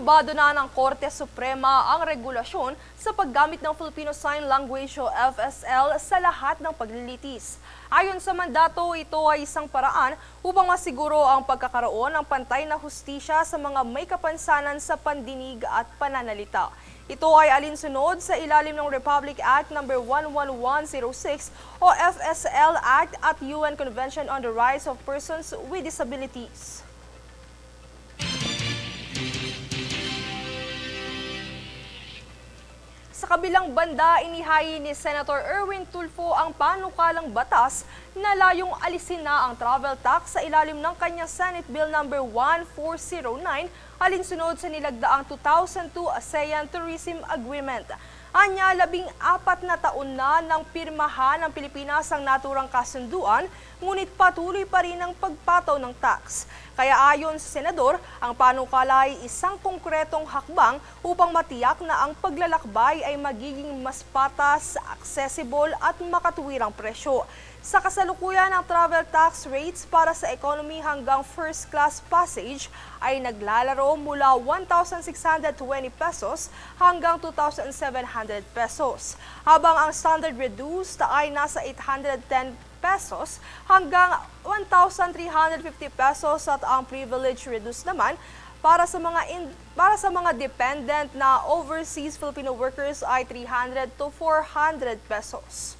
Aprobado na ng Korte Suprema ang regulasyon sa paggamit ng Filipino Sign Language o FSL sa lahat ng paglilitis. Ayon sa mandato, ito ay isang paraan upang masiguro ang pagkakaroon ng pantay na hustisya sa mga may kapansanan sa pandinig at pananalita. Ito ay alinsunod sa ilalim ng Republic Act No. 11106 o FSL Act at UN Convention on the Rights of Persons with Disabilities. Sa kabilang banda, inihayi ni Senator Erwin Tulfo ang panukalang batas na layong alisin na ang travel tax sa ilalim ng kanyang Senate Bill No. 1409 alinsunod sa nilagdaang 2002 ASEAN Tourism Agreement. Anya, 14 na taon na nang pirmahan ng Pilipinas ang naturang kasunduan, ngunit patuloy pa rin ang pagpataw ng tax. Kaya ayon sa senador, ang panukala ay isang konkretong hakbang upang matiyak na ang paglalakbay ay magiging mas patas, accessible at makatuwirang presyo. Sa kasalukuyan, ang travel tax rates para sa economy hanggang first class passage ay naglalaro mula 1,620 pesos hanggang 2,700 pesos, habang ang standard reduced ay nasa 810 pesos hanggang 1,350 pesos at ang privilege reduced naman para sa mga dependent na overseas Filipino workers ay 300 to 400 pesos.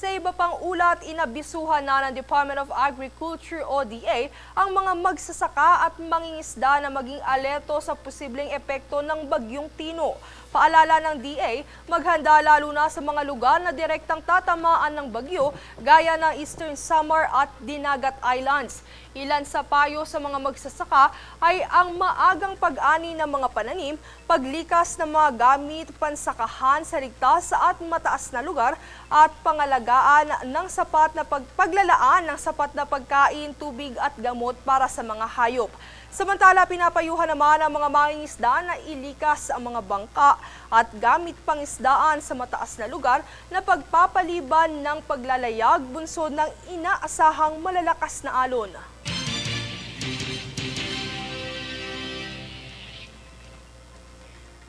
Sa iba pang ulat, inabisuhan na ng Department of Agriculture o DA ang mga magsasaka at mangingisda na maging alerto sa posibleng epekto ng Bagyong Tino. Paalala ng DA, maghanda lalo na sa mga lugar na direktang tatamaan ng bagyo gaya ng Eastern Samar at Dinagat Islands. Ilan sa payo sa mga magsasaka ay ang maagang pag-ani ng mga pananim, paglikas ng mga gamit, pansakahan sa ligtas at mataas na lugar at pangalagaan ng sapat na paglalaan ng sapat na pagkain, tubig at gamot para sa mga hayop. Samantala, pinapayuhan naman ang mga mangingisda na ilikas ang mga bangka at gamit pangisdaan sa mataas na lugar na pagpapaliban ng paglalayag bunsod ng inaasahang malalakas na alon.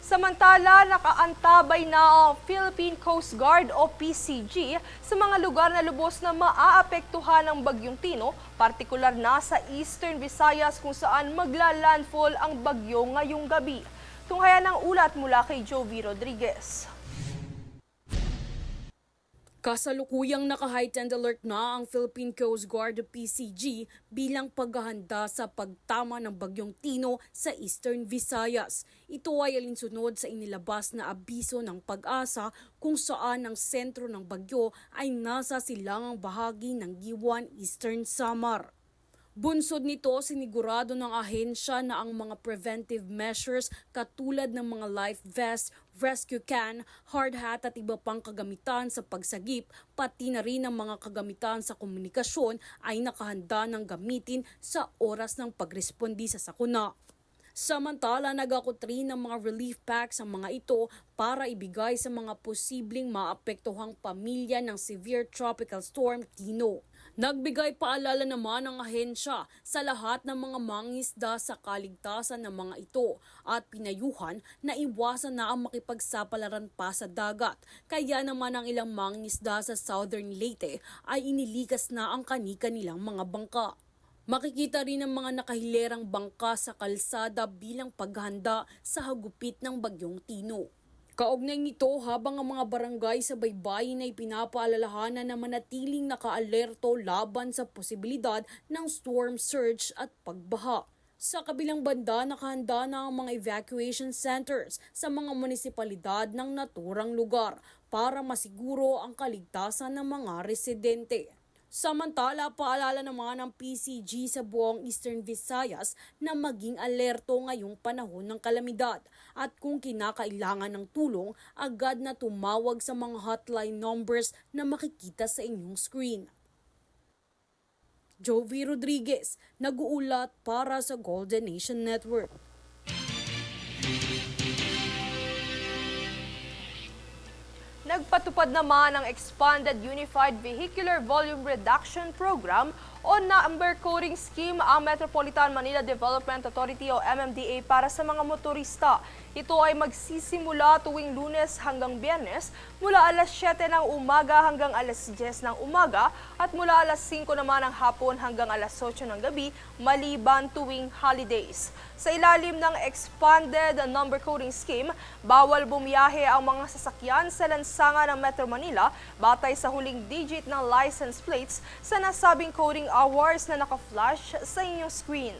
Samantala, nakaantabay na ang Philippine Coast Guard o PCG sa mga lugar na lubos na maaapektuhan ng Bagyong Tino, partikular na sa Eastern Visayas kung saan magla-landfall ang bagyo ngayong gabi. Tunghayan ang ulat mula kay Jovi Rodriguez. Kasalukuyang naka-heightened alert na ang Philippine Coast Guard o PCG bilang paghahanda sa pagtama ng Bagyong Tino sa Eastern Visayas. Ito ay alinsunod sa inilabas na abiso ng Pag-asa kung saan ang sentro ng bagyo ay nasa silangang bahagi ng Giwan, Eastern Samar. Bunsod nito, sinigurado ng ahensya na ang mga preventive measures katulad ng mga life vest, rescue can, hard hat at iba pang kagamitan sa pagsagip, pati na rin ang mga kagamitan sa komunikasyon ay nakahanda ng gamitin sa oras ng pagrespondi sa sakuna. Samantala, nag-akot rin ng mga relief packs ang mga ito para ibigay sa mga posibleng maapektuhang pamilya ng severe tropical storm Tino. Nagbigay paalala naman ang ahensya sa lahat ng mga mangingisda sa kaligtasan ng mga ito at pinayuhan na iwasan na ang makipagsapalaran pa sa dagat. Kaya naman ang ilang mangingisda sa Southern Leyte ay inilikas na ang kani-kanilang mga bangka. Makikita rin ang mga nakahilerang bangka sa kalsada bilang paghahanda sa hagupit ng Bagyong Tino. Kaugnay nito, habang ang mga barangay sa baybayin ay pinapaalalahanan na manatiling nakaalerto laban sa posibilidad ng storm surge at pagbaha. Sa kabilang banda, nakahanda na ang mga evacuation centers sa mga munisipalidad ng naturang lugar para masiguro ang kaligtasan ng mga residente. Samantala, paalala naman ng PCG sa buong Eastern Visayas na maging alerto ngayong panahon ng kalamidad at kung kinakailangan ng tulong, agad na tumawag sa mga hotline numbers na makikita sa inyong screen. Jovi Rodriguez, nag-uulat para sa Golden Nation Network. Nagpatupad naman ang Expanded Unified Vehicular Volume Reduction Program o number coding scheme ang Metropolitan Manila Development Authority o MMDA para sa mga motorista. Ito ay magsisimula tuwing Lunes hanggang Biyernes mula alas 7 ng umaga hanggang alas 10 ng umaga at mula alas 5 naman ng hapon hanggang alas 8 ng gabi maliban tuwing holidays. Sa ilalim ng expanded number coding scheme, bawal bumiyahe ang mga sasakyan sa lansangan ng Metro Manila batay sa huling digit ng license plates sa nasabing coding hours na naka-flash sa inyong screen.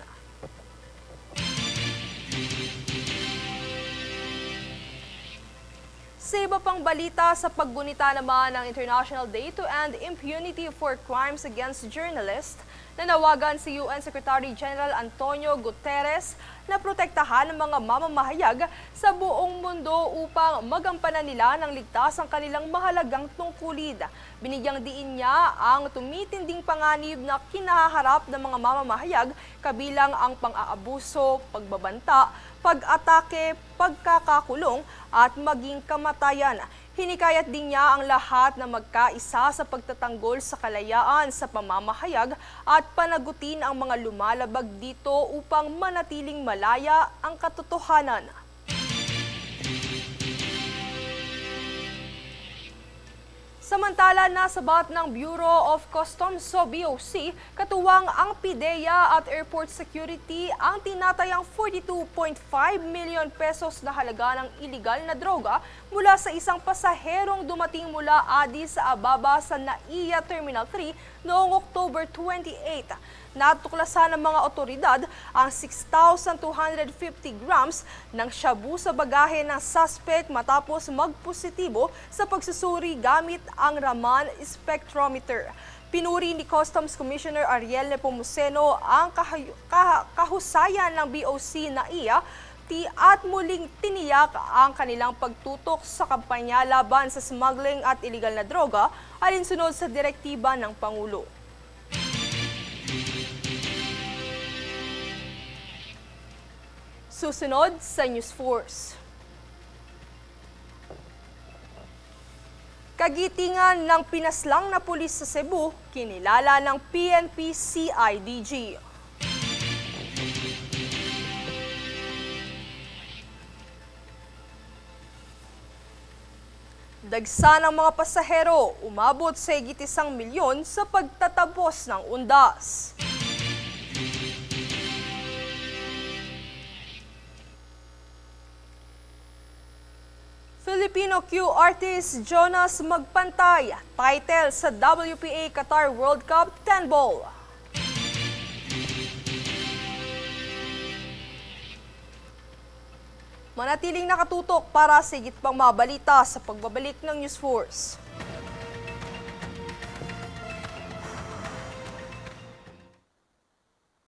Sa iba pang balita, sa paggunita naman ng International Day to End Impunity for Crimes Against Journalists, nanawagan si UN Secretary General Antonio Guterres na protektahan ang mga mamamahayag sa buong mundo upang magampanan nila ng ligtas ang kanilang mahalagang tungkulid. Binigyang diin niya ang tumitinding panganib na kinaharap ng mga mamamahayag kabilang ang pang-aabuso, pagbabanta, pag-atake, pagkakakulong at maging kamatayan. Hinikayat din niya ang lahat na magkaisa sa pagtatanggol sa kalayaan sa pamamahayag at panagutin ang mga lumalabag dito upang manatiling malaya ang katotohanan. Samantala, nasabat ng Bureau of Customs o BOC, katuwang ang PIDEA at Airport Security ang tinatayang 42.5 million pesos na halaga ng iligal na droga mula sa isang pasaherong dumating mula Addis Ababa sa NAIA Terminal 3 noong October 28. Natuklasan ng mga otoridad ang 6,250 grams ng shabu sa bagahe ng suspect matapos magpositibo sa pagsusuri gamit ang Raman spectrometer. Pinuri ni Customs Commissioner Ariel Nepomuceno ang kahusayan ng BOC NAIA at muling tiniyak ang kanilang pagtutok sa kampanya laban sa smuggling at iligal na droga alinsunod sa direktiba ng Pangulo. Susunod sa News Force. Kagitingan ng pinaslang na pulis sa Cebu, kinilala ng PNP CIDG. Dagsa ng mga pasahero, umabot sa higit 1 milyon sa pagtatapos ng undas. Filipino Q artist Jonas Magpantay, title sa WPA Qatar World Cup 10 Ball. Manatiling nakatutok para sa higit pang mabalita sa pagbabalik ng News Force.